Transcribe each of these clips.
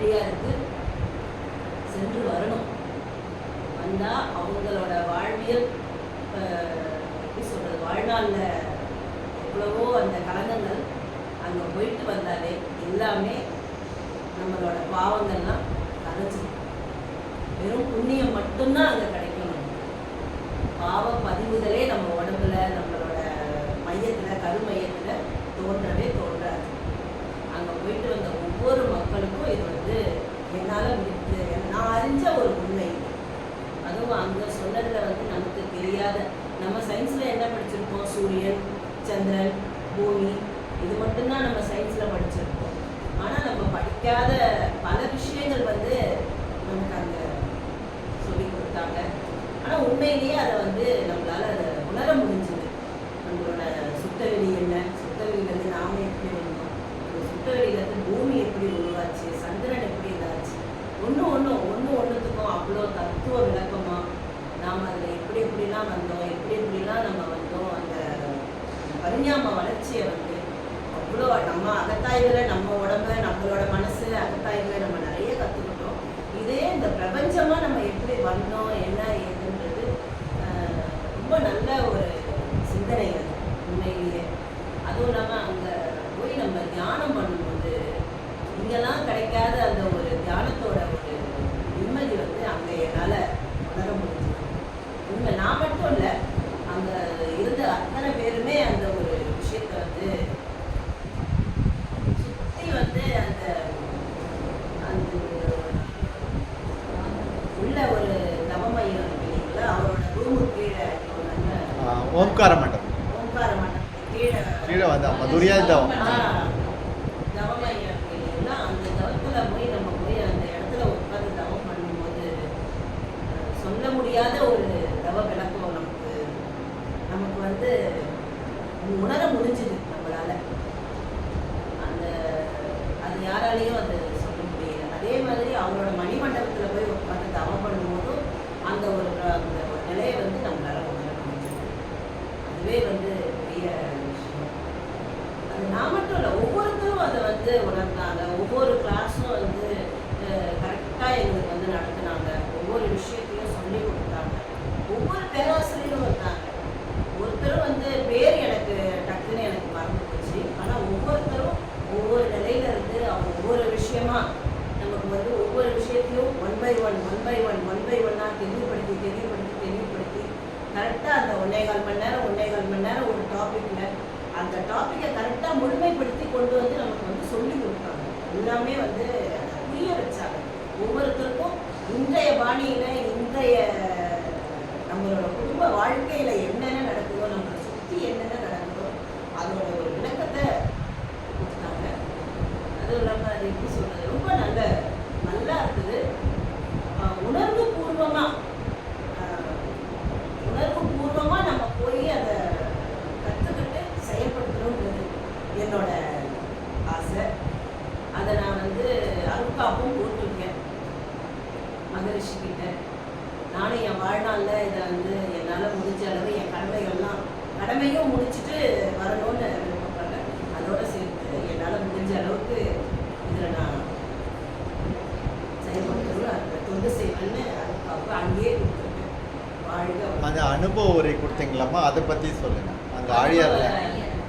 ஆவுடையாருக்கு சென்று வரணும். வந்தால் அவங்களோட வாழ்வியல் எப்படி சொல்கிறது, வாழ்நாளில் எவ்வளவோ அந்த கலங்கங்கள் அங்கே போயிட்டு வந்தாலே எல்லாமே நம்மளோட பாவங்கள்லாம் கரைச்சிடும். வெறும் புண்ணியம் மட்டும்தான் அங்கே கிடைக்கும். பாவ பதிவுகளே நம்ம உடம்புல நம்மளோட மையத்தில் கருமையத்தில் தோன்றவே தோன்றாது. அங்கே போயிட்டு வந்த ஒவ்வொரு மக்களுக்கும் இது என்னால் முடிஞ்சு நான் அறிஞ்ச ஒரு உண்மை. அதுவும் அங்கே சொன்னதில் நமக்கு தெரியாத, நம்ம சயின்ஸில் என்ன படிச்சிருக்கோம், சூரியன் சந்திரன் பூமி, இது மட்டும்தான் நம்ம சயின்ஸில் படிச்சிருக்கோம். ஆனால் நம்ம படிக்காத பல விஷயங்கள் நமக்கு அங்கே சொல்லி கொடுத்தாங்க. ஆனால் உண்மையிலேயே அதை நம்மளால் அதை உணர முடிஞ்சது. நம்மளோட சுத்தவெளி என்ன, சுத்தவெளியிலேருந்து நாம எப்படி வந்தோம், அந்த சுத்தவெளியிலேருந்து பூமி எப்படி உருவாச்சு, சந்திரன் எப்படி இதாச்சு, ஒன்றுத்துக்கும் அவ்வளோ தத்துவ விளக்கமாக நாம் அதில் எப்படி எப்படிலாம் வந்தோம், எப்படி எப்படிலாம் நம்ம வந்தோம், அந்த பரிணாம வளர்ச்சியை அவ்வளோ நம்ம அகத்தாய்வில் நம்ம உடம்பு நம்மளோட மனசு அகத்தாய்வில் நம்ம நிறைய கற்றுக்கிட்டோம். இதே இந்த பிரபஞ்சமாக நம்ம எப்படி வந்தோம் என்ன ஏதுன்றது ரொம்ப நல்ல ஒரு சிந்தனை அது உண்மையிலேயே. அதுவும் இல்லாமல் அங்கே போய் நம்ம தியானம் பண்ணும்போது இங்கெல்லாம் கிடைக்காத அந்த ஒரு தியானத்தோட ஒரு நிம்மதி அங்கே என்னால் உணர முடிஞ்சது. உண்மை நான் மட்டும் இல்லை, அங்கே இருந்த அத்தனை பேருமே அந்த ஒரு விஷயத்தை சுற்றி அந்த அந்த உள்ள ஒரு தவமையம் இல்லைங்களா, அவரோட ரூமுக்கு கீழே ஓம்கார மண்டபம் கீழே மதுரையா தவம் தவமையம் இல்லைங்களா, அந்த தவத்தில் போய் நம்ம போய் அந்த இடத்துல உட்காந்து தவம் பண்ணும்போது சொல்ல முடியாத ஒரு தவ விளக்கம் நமக்கு உணர முடிஞ்சுது நம்மளால. அது யாராலையும் அது சொல்ல முடியல. அதே மாதிரி அவரோட மணிமண்டபத்தில் போய் உட்காந்து தவம் பண்ணும்போதும் அந்த ஒரு நிலையை நம்மளால உணர முடிஞ்சது. அதுவே பெரிய விஷயம். அது நான் மட்டும் இல்லை, ஒவ்வொருத்தரும் அதை உணர்ந்தாங்க. ஒவ்வொரு கிளாஸும் கரெக்டாக எங்களுக்கு நடத்தினாங்க. ஒவ்வொரு விஷயத்தையும் சொல்லி கொடுத்தாங்க. ஒவ்வொரு பேராசிரியரும் வந்தாங்க. ஒருத்தரும் பேர் எனக்கு டக்குன்னு எனக்கு மறந்து போச்சு. ஆனால் ஒவ்வொருத்தரும் ஒவ்வொரு நிலையில இருந்து அவங்க ஒவ்வொரு விஷயமா நமக்கு ஒவ்வொரு விஷயத்தையும் ஒன் பை ஒன்னாக தெளிவுபடுத்தி கரெக்டாக அந்த 1.25 மணி நேரம் ஒரு டாப்பிக்கில் அந்த டாப்பிக்கை கரெக்டாக முழுமைப்படுத்தி கொண்டு நமக்கு சொல்லி கொடுத்தாங்க. எல்லாமே புரிய வச்சாங்க. ஒவ்வொருத்தருக்கும் இன்றைய பாணியில் இன்றைய நம்மளோட குடும்ப வாழ்க்கையில் என்னென்ன நடக்குதோ, நம்மளை சுற்றி என்னென்ன நடக்குதோ அதோட ஒரு விளக்கத்தை கொடுத்தாங்க. அதுவும் இல்லாமல் அது எப்படி சொல்கிறது, ரொம்ப நல்லா இருக்குது. உணர்வு பூர்வமாக நம்ம போய் அதை கற்றுக்கிட்டு செயல்படுத்தணுன்றது என்னோட ஆசை. அதை நான் அருட்காப்பும் போட்டிருக்கேன் மகரிஷிக்கிட்ட. நானும் என் வாழ்நாளில் இதை என்னால் முடிஞ்ச அளவு என் கடமையும் முடிச்சுட்டு வரணும்னு விருப்பப்படுறேன். அதோடு சேர்த்து என்னால் முடிஞ்ச அளவுக்கு இதில் நான் செயல்படுத்தணும், அந்த தொண்டு செய்வேன்னு அதுக்கு அங்கேயே கொடுத்துருக்கேன். வாழ்க அந்த அனுபவ உரை கொடுத்தீங்களாம்மா, அதை பற்றி சொல்லுங்கள். அங்கே ஆழியாரில்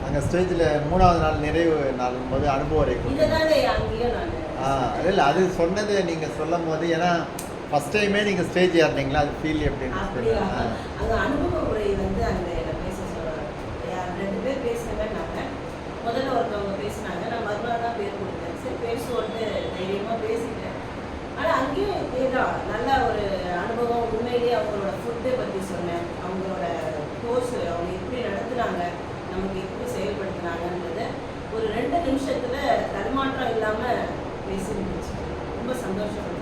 அங்கே ஸ்டேஜில் 3வது நாள் நிறைவு நாள் போது அனுபவ உரை இதுதாங்க அங்கேயும் நான் இல்லை அது சொன்னது நீங்கள் சொல்லும் போது, ஏன்னா ஃபஸ்ட் டைமே நீங்கள் ஸ்டேஜ் ஏறினீங்களா, அது ஃபீல் எப்படின்னு சொல்லுங்கள். அந்த அனுபவ உரை அங்கே என்னை பேச சொல்கிறாங்க. 2 பேர் பேசினேன்னாங்க. முதல்ல ஒருத்தவங்க பேசினாங்க, நான் மறுநாள் தான் பேர் கொடுத்தேன். சரி பேசுவோன்ட்டு தைரியமாக பேசிட்டேன். ஆனால் அங்கேயும் இதேதான் நல்ல ஒரு அனுபவம். உண்மையிலேயே அவங்களோட ஃபுட்டை பற்றி சொன்னேன், அவங்களோட கோர்ஸ் அவங்க எப்படி நடத்துனாங்க, நமக்கு எப்படி செயல்படுத்தினாங்கன்றத ஒரு 2 நிமிஷத்தில் தடுமாற்றம் இல்லாமல் பேசி முடிச்சு ரொம்ப சந்தோஷப்பட்டாங்க.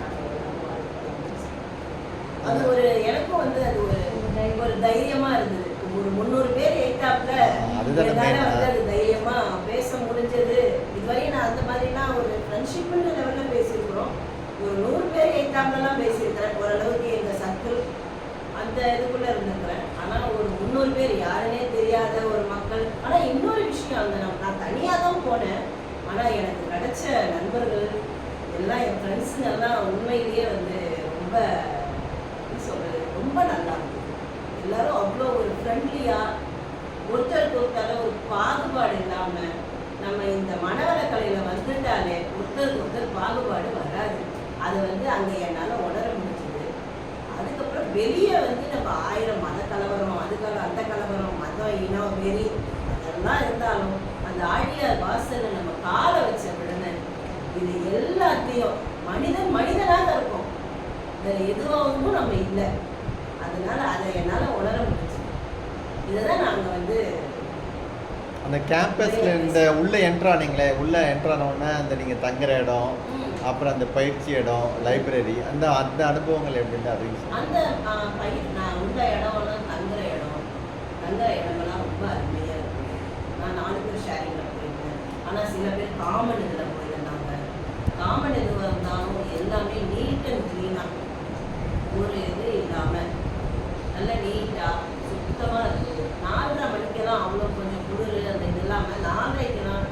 அது ஒரு எனக்கும் அது ஒரு தைரியமா இருந்தது. ஒரு 300 பேர் எய்தாப்புல அது தைரியமா பேச முடிஞ்சது. இதுவரையும் நான் அந்த மாதிரிலாம் ஒரு ஃப்ரெண்ட்ஷிப்ன்ற லெவலில் பேசியிருக்கிறோம். ஒரு 100 பேர் எய்தாப்புலலாம் பேசியிருக்கிறேன். ஓரளவுக்கு எங்கள் சர்க்கிள் அந்த இதுக்குள்ளே இருந்துக்கிறேன். ஆனால் ஒரு 300 பேர் யாருன்னே தெரியாத ஒரு மக்கள். ஆனால் இன்னொரு விஷயம், நான் தனியாக தான் போனேன். ஆனால் எனக்கு கிடைச்ச நண்பர்கள் எல்லாம் என் ஃப்ரெண்ட்ஸுங்கெல்லாம் உண்மையிலேயே வந்து ரொம்ப எப்படி சொல்கிறது, ரொம்ப நல்லா இருந்தது. எல்லாரும் அவ்வளோ ஒரு ஃப்ரெண்ட்லியாக, ஒருத்தருக்கு ஒருத்தர் ஒரு பாகுபாடு இல்லாமல், நம்ம இந்த மனவள கலையில் வந்துட்டாலே ஒருத்தருக்கு ஒருத்தர் பாகுபாடு வராது. அது வந்து அங்கே என்னால் உணர முடிஞ்சுது. அதுக்கப்புறம் வெளியே வந்து நம்ம 1000 மத கலவரம், அந்த கலவரம், மதம், இனம், வெறி அதெல்லாம் இருந்தாலும் அந்த ஆழியார் வாசல்ல நம்ம காலை வச்ச உடனே இது எல்லாத்தையும் மனிதனாக இருக்கும், வேற எதுவாகவும் நம்ம இல்லை. அதனால அதை என்னால் உணர முடிஞ்சு. இதை தான் நாங்கள் வந்து அந்த கேம்பஸ்ல இந்த உள்ளே என்ட்ரானீங்களே, உள்ளே என்ட்ரானோடனே அந்த நீங்கள் தங்குற இடம், அப்புறம் அந்த பயிற்சி இடம், லைப்ரரி, அந்த அந்த அனுபவங்கள் எப்படின்னு அதையும் அந்த நான் உள்ள இடம்லாம் தங்குற இடமெல்லாம் ரொம்ப அருமையாக இருக்கும். நான் 4 பேர் ஷேரிங்கில் போயிருந்தேன். ஆனால் சில பேர் காமன் இதில் போயிருந்தாங்க. காமன் இது இருந்தாலும் எல்லாமே நீட் அண்ட் க்ளீனாக, ஒரு இது இல்லாமல் நல்ல நீட்டாக சுத்தமாக இருக்குது. 4:30 மணிக்கெல்லாம் அவ்வளோ கொஞ்சம் குளிர் அந்த இது இல்லாமல் 4:30க்கெல்லாம்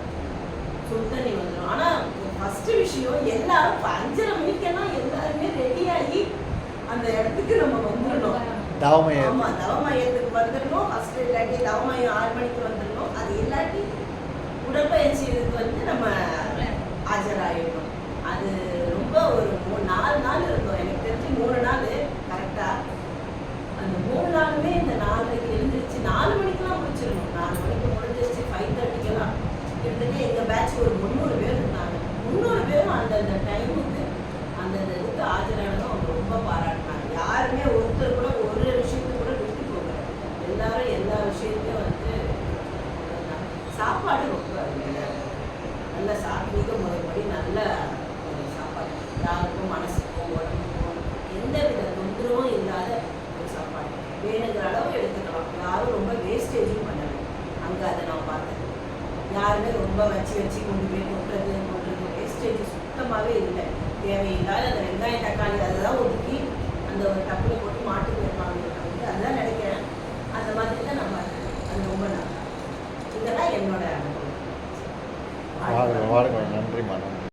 சுடு தண்ணி வந்துடும். ஆனால் ஃபஸ்ட்டு விஷயம் எல்லாரும் 5:30 மணிக்கெல்லாம் எல்லாருமே ரெடியாகி அந்த இடத்துக்கு நம்ம வந்துடணும். தவமையம். ஆமாம், தவமையத்துக்கு வந்துடணும் ஃபஸ்ட்டு. இல்லாட்டி தவமையம் 6 மணிக்கு வந்துடணும். அது இல்லாட்டி உடற்பயிற்சி இதுக்கு வந்து நம்ம ஆஜராகிடணும். அது ரொம்ப ஒரு 4 நாள் இருக்கும். எனக்கு தெரிஞ்சு 3 நாள் கரெக்டாக. அந்த 3 நாளுமே இந்த 4:30க்கு எழுந்திரிச்சு 4 மணிக்கெல்லாம் முடிச்சிடணும். 4 மணிக்கு முடிஞ்சிருச்சு 5:30க்கெல்லாம் கிட்டத்தட்ட எங்கள் பேட்ச் ஒரு 300 பேர் இருந்தாங்க. 300 பேரும் அந்தந்த டைமுக்கு அந்தந்த இதுக்கு ஆஜரானதும் அவங்க ரொம்ப பாராட்டினாங்க. யாருமே ஒருத்தர் கூட ஒரு விஷயத்துக்கு கூட விட்டு போகல. எல்லாரும் எல்லா விஷயத்தையும் வந்து சாப்பாடு ரொம்ப நல்ல சாத்வீக முறைப்படி நல்ல ஒரு சாப்பாடு. யாருக்கும் மனசுக்கும் உடம்புக்கும் எந்த வித தொந்தரவும் இல்லாத ஒரு சாப்பாடு. வேணுங்கிற அளவு எடுத்துக்கலாம். யாரும் ரொம்ப வேஸ்டேஜும் பண்ணலை. அங்கே அதை நான் பார்த்தேன். யாருமே ரொம்ப வச்சு கொண்டு போய் கொட்டுறது வேஸ்டேஜ் சுத்தமாகவே இல்லை. தேவையில்லாத அந்த வெங்காயம் தக்காளி அதெல்லாம் ஒதுக்கி அந்த ஒரு டப்புல போட்டு மாட்டுக்கு வைப்பாங்க. அதுதான் நினைக்கிறேன். அந்த மாதிரி தான் நான் பார்த்தேன். அது ரொம்ப நல்லா. இதெல்லாம் என்னோட அனுபவம். நன்றி மேடம்.